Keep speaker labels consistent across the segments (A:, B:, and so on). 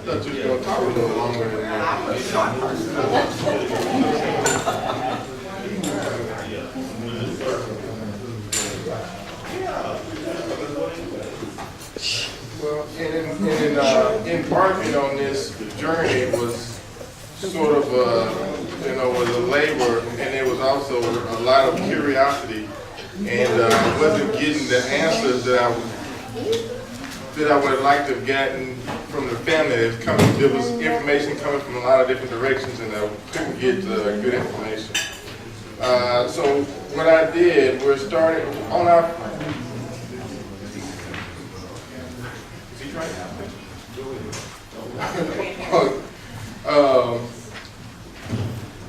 A: thought you were going to talk a little longer than that. Well, embarking on this journey was sort of was a labor, and there was also a lot of curiosity, and wasn't getting the answers that I would have liked to have gotten from the family. There was information coming from a lot of different directions, and I couldn't get good information. So what I did, we're starting on our.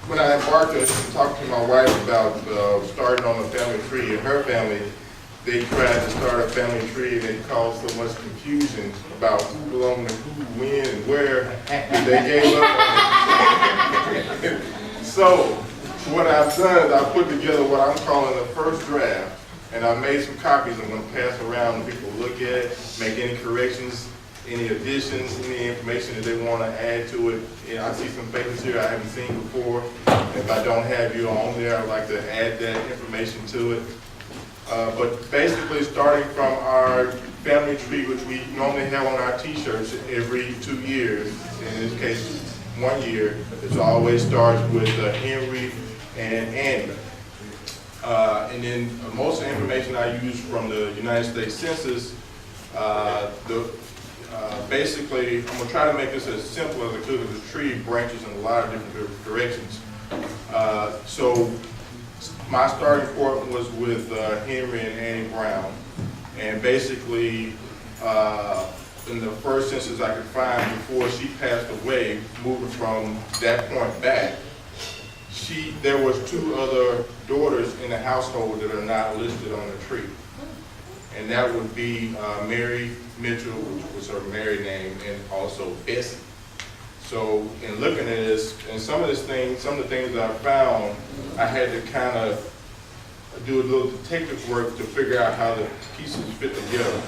A: When I embarked on talking to my wife about starting on a family tree, and her family, they tried to start a family tree, and it caused so much confusion about who belonged to who, when, and where, that they gave up on it. So what I've done is I've put together what I'm calling the first draft, and I made some copies I'm going to pass around and people look at, make any corrections, any additions, any information that they want to add to it. I see some faces here I haven't seen before. If I don't have you on there, I'd like to add that information to it. But basically, starting from our family tree, which we normally have on our t-shirts every 2 years, in this case 1 year, it always starts with Henry and Annie. And then most of the information I use from the United States Census, basically, I'm going to try to make this as simple as I could, because the tree branches in a lot of different directions. So my starting point was with Henry and Annie Brown. And basically, in the first census I could find before she passed away, moving from that point back, there was 2 other daughters in the household that are not listed on the tree. And that would be Mary Mitchell, which was her married name, and also Bessie. So in looking at this, and some of the things that I found, I had to kind of do a little detective work to figure out how the pieces fit together.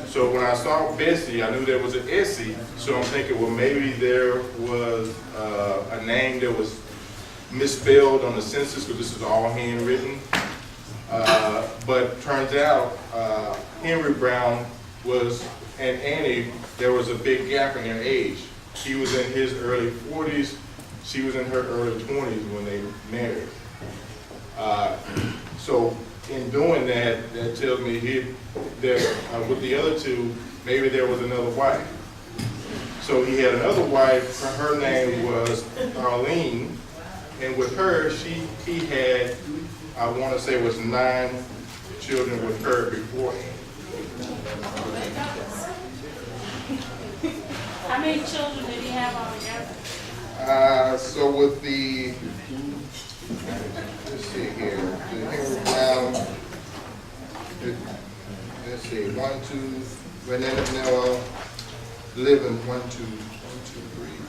A: So when I saw Bessie, I knew there was an Essie, so I'm thinking, well, maybe there was a name that was misspelled on the census, because this is all handwritten. But turns out Henry Brown and Annie, there was a big gap in their age. He was in his early 40s, she was in her early 20s when they married. So in doing that, that tells me that with the other 2, maybe there was another wife. So he had another wife, her name was Arlene, and with her, he had, I want to say it was 9 children with her beforehand.
B: How many children did he have altogether?
A: So with the, let's see here, the Henry Brown, let's see, 1, 2, Renetta Noah, living 1, 2, 3,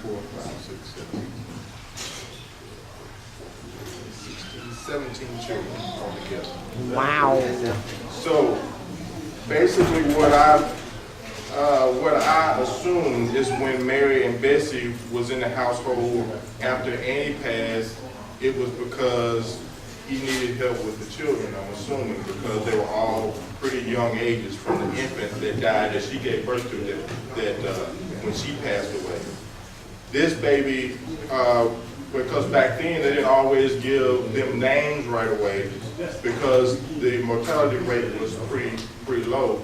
A: 4, 5, 6, 7, 16, 17 children altogether.
C: Wow.
A: So basically what I assumed is when Mary and Bessie was in the household after Annie passed, it was because he needed help with the children, I'm assuming, because they were all pretty young ages from the infant that died that she gave birth to when she passed away. This baby, because back then they didn't always give them names right away because the mortality rate was pretty low.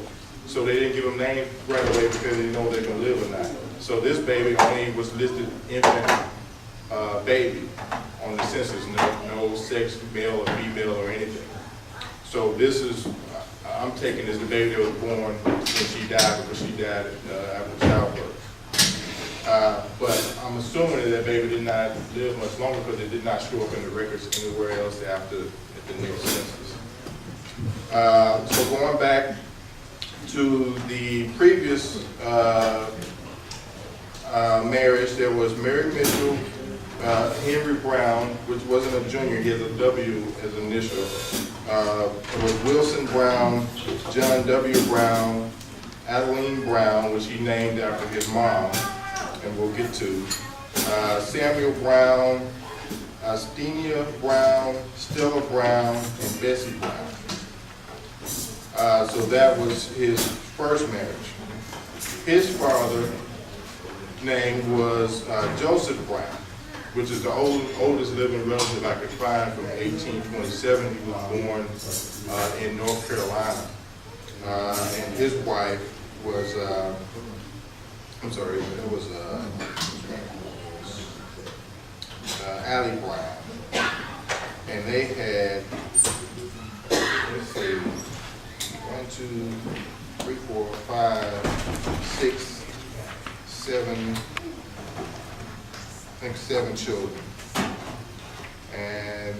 A: So they didn't give them names right away because they didn't know if they were going to live or not. So this baby only was listed infant baby on the census, no sex, male or female or anything. So this is, I'm taking as the baby that was born when she died, because she died after childbirth. But I'm assuming that that baby did not live much longer because it did not show up in the records anywhere else at the next census. So going back to the previous marriage, there was Mary Mitchell, Henry Brown, which wasn't a junior, he has a W as initial. It was Wilson Brown, John W. Brown, Adeline Brown, which he named after his mom, and we'll get to, Samuel Brown, Stenia Brown, Stella Brown, and Bessie Brown. So that was his first marriage. His father name was Joseph Brown, which is the oldest living relative I could find from 1827. He was born in North Carolina. And his wife was, Allie Brown. And they had, let's see, 1, 2, 3, 4, 5, 6, 7, I think 7 children. And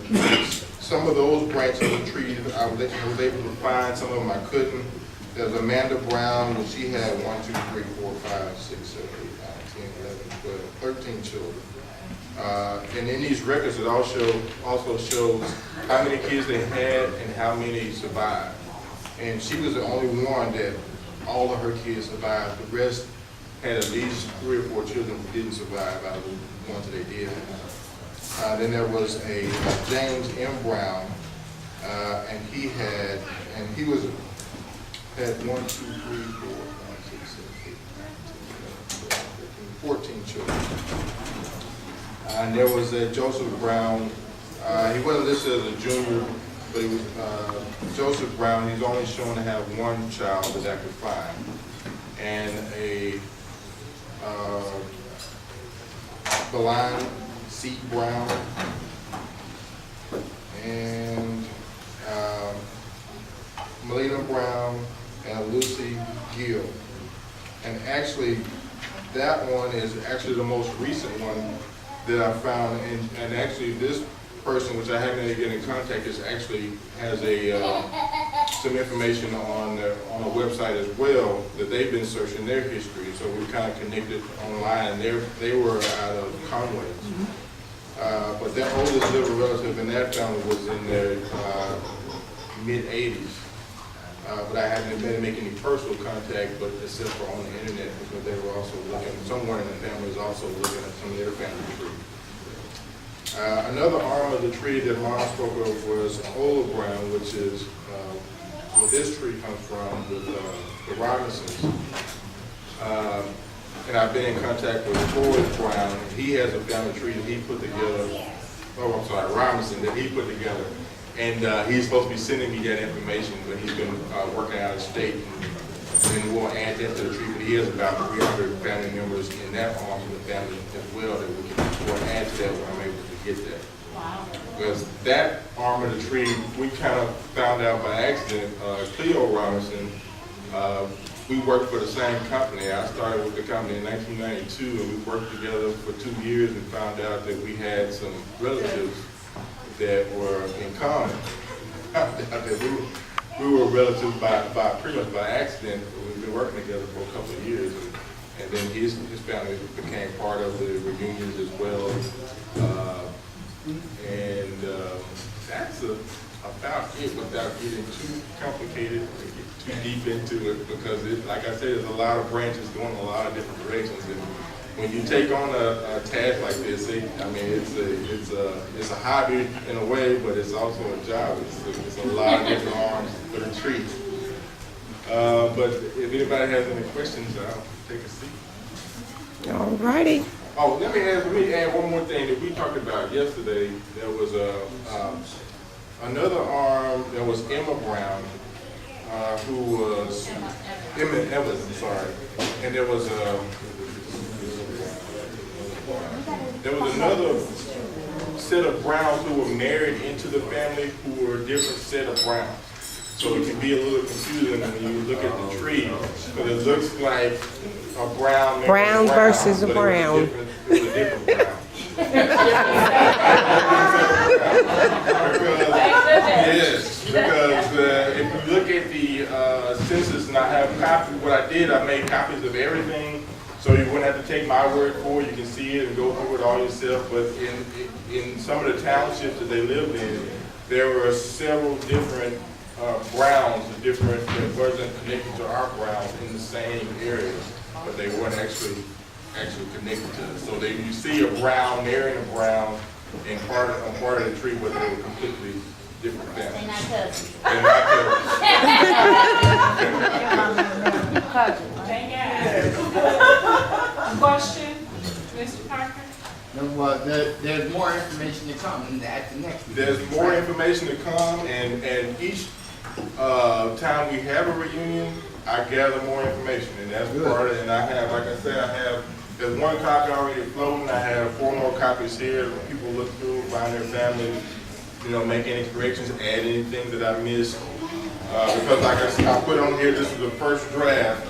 A: some of those branches of the trees I was able to find, some of them I couldn't. There's Amanda Brown, and she had 1, 2, 3, 4, 5, 6, 7, 8, 9, 10, 11, 12, 13 children. And in these records, it also shows how many kids they had and how many survived. And she was the only one that all of her kids survived. The rest had at least 3 or 4 children who didn't survive out of the ones that they did. Then there was a James M. Brown, and he had 1, 2, 3, 4, 5, 6, 7, 8, 9, 10, 11, 12, 13, 14 children. And there was a Joseph Brown. He wasn't listed as a junior, but he was Joseph Brown. He's only shown to have 1 child that I could find, and a Beline C. Brown, and Melina Brown, and Lucy Gill. And actually, that one is actually the most recent one that I found. And actually, this person, which I haven't been able to get in contact, has some information on a website as well that they've been searching their history. So we kind of connected online. They were out of Conway. But their oldest living relative in that family was in their mid-80s. But I haven't been able to make any personal contact, but except for on the internet, because they were also looking, someone in the family was also looking at some of their family tree. Another arm of the tree that Mom spoke of was Ola Brown, which is where this tree comes from, with the Robinsons. And I've been in contact with Floyd Brown, and he has a family tree that he put together, Robinson, that he put together. And he's supposed to be sending me that information, but he's been working out of state, and we'll add that to the tree. But he has about 300 family members in that arm of the family as well that we'll add to that when I'm able to get that.
B: Wow.
A: Because that arm of the tree, we kind of found out by accident. Cleo Robinson, we worked for the same company. I started with the company in 1992, and we worked together for 2 years and found out that we had some relatives that were in common. That we were relatives by pretty much by accident. We've been working together for a couple of years, and then his family became part of the reunions as well. And that's about it, without getting too complicated or get too deep into it, because like I said, there's a lot of branches going a lot of different directions. And when you take on a task like this, it's a hobby in a way, but it's also a job. It's a lot of different arms for the tree. But if anybody has any questions, I'll take a seat.
C: All righty.
A: Oh, let me add one more thing that we talked about yesterday. There was another arm. There was Emma Brown, who was Emma Evans. I'm sorry, and there was another set of Browns who were married into the family who were a different set of Browns. So it can be a little confusing when you look at the tree, but it looks like a brown.
C: Brown versus a brown.
A: It was a different brown. Yes, because if you look at the census, and I have copies, what I did, I made copies of everything. So you wouldn't have to take my word for it. You can see it and go through it all yourself. But in some of the townships that they lived in, there were several different Browns, that wasn't connected to our Browns in the same area, but they weren't actually actually connected to us. So you see a brown, marrying a brown, and part of the tree, but they were completely different families.
B: They're not cousins.
A: They're not cousins.
B: Thank God. Question, Mr. Parker?
D: No, well, there's more information to come at the next meeting.
A: There's more information to come, and each time we have a reunion, I gather more information, and that's part of it. And I have, like I said, there's one copy already floating. I have 4 more copies here. People look through, find their families, make any corrections, add anything that I missed. Because like I said, I put on here, this is the first draft,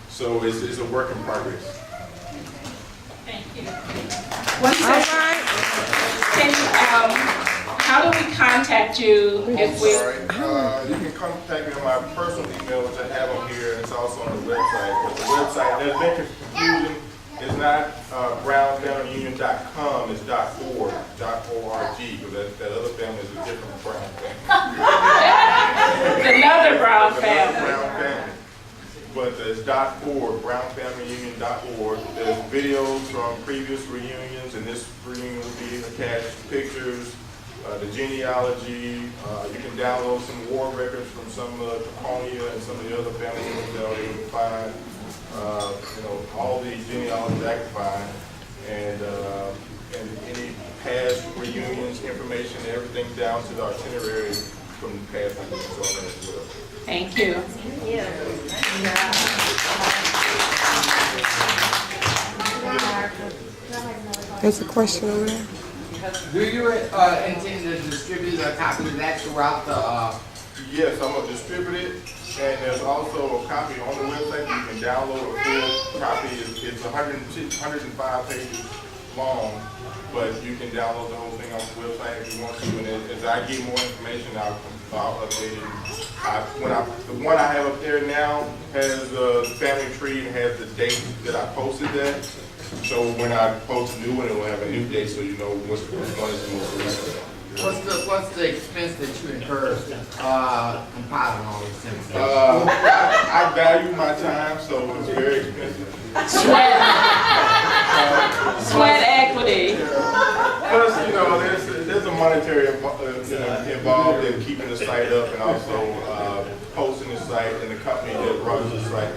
A: so it's a work in progress.
B: Thank you.
E: One second. Can, how do we contact you if we?
A: You can contact me on my personal email, which I have on here, and it's also on the website. But the website, there's been confusion. It's not brownfamilyunion.com, it's .org, because that other family is a different brown family.
E: Another Brown
A: Another
E: family.
A: brown family. But it's .org, brownfamilyunion.org. There's videos from previous reunions, and this reunion will be attached pictures, the genealogy. You can download some war records from some of Caponia and some of the other family members that you can find. All the genealogies I can find, and any past reunions, information, everything down to the itinerary from the past reunions on there as well.
E: Thank you.
C: There's a question over there.
D: Do you intend to distribute a copy of that throughout the?
A: Yes, I'm going to distribute it, and there's also a copy on the website. You can download a full copy. It's 105 pages long, but you can download the whole thing off the website if you want to. And as I get more information, I'll update it. The one I have up there now has the family tree and has the date that I posted that. So when I post a new one, it will have a new date, so you know which one is the most recent.
D: What's the expense that you incur compiling all these things?
A: I value my time, so it's very expensive.
E: Sweat equity.
A: Plus, there's a monetary involved in keeping the site up and also posting the site, and the company that runs the site,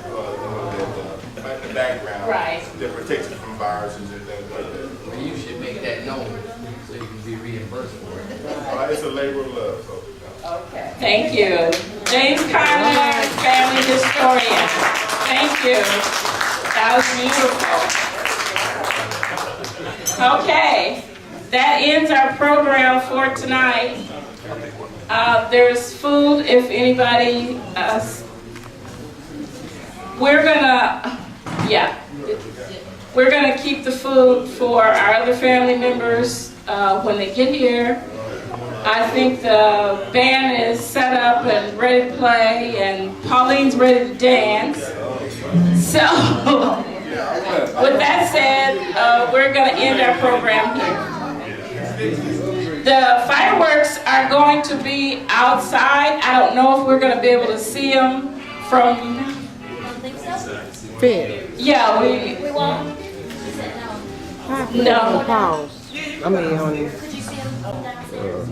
A: in the background,
E: Right.
A: that protects it from viruses and things like that.
D: Well, you should make that known so you can be reimbursed for it.
A: It's a labor of love. So.
E: Okay. Thank you. James Conner, family historian. Thank you. That was beautiful. Okay. That ends our program for tonight. There's food if anybody, we're gonna keep the food for our other family members when they get here. I think the band is set up and ready to play, and Pauline's ready to dance. So, with that said, we're gonna end our program here. The fireworks are going to be outside. I don't know if we're going to be able to see them from.
B: Don't think so?
C: Fair.
E: Yeah,
B: We won't? She said no.
C: No. Pause. I mean, on
B: Could you see them downstairs?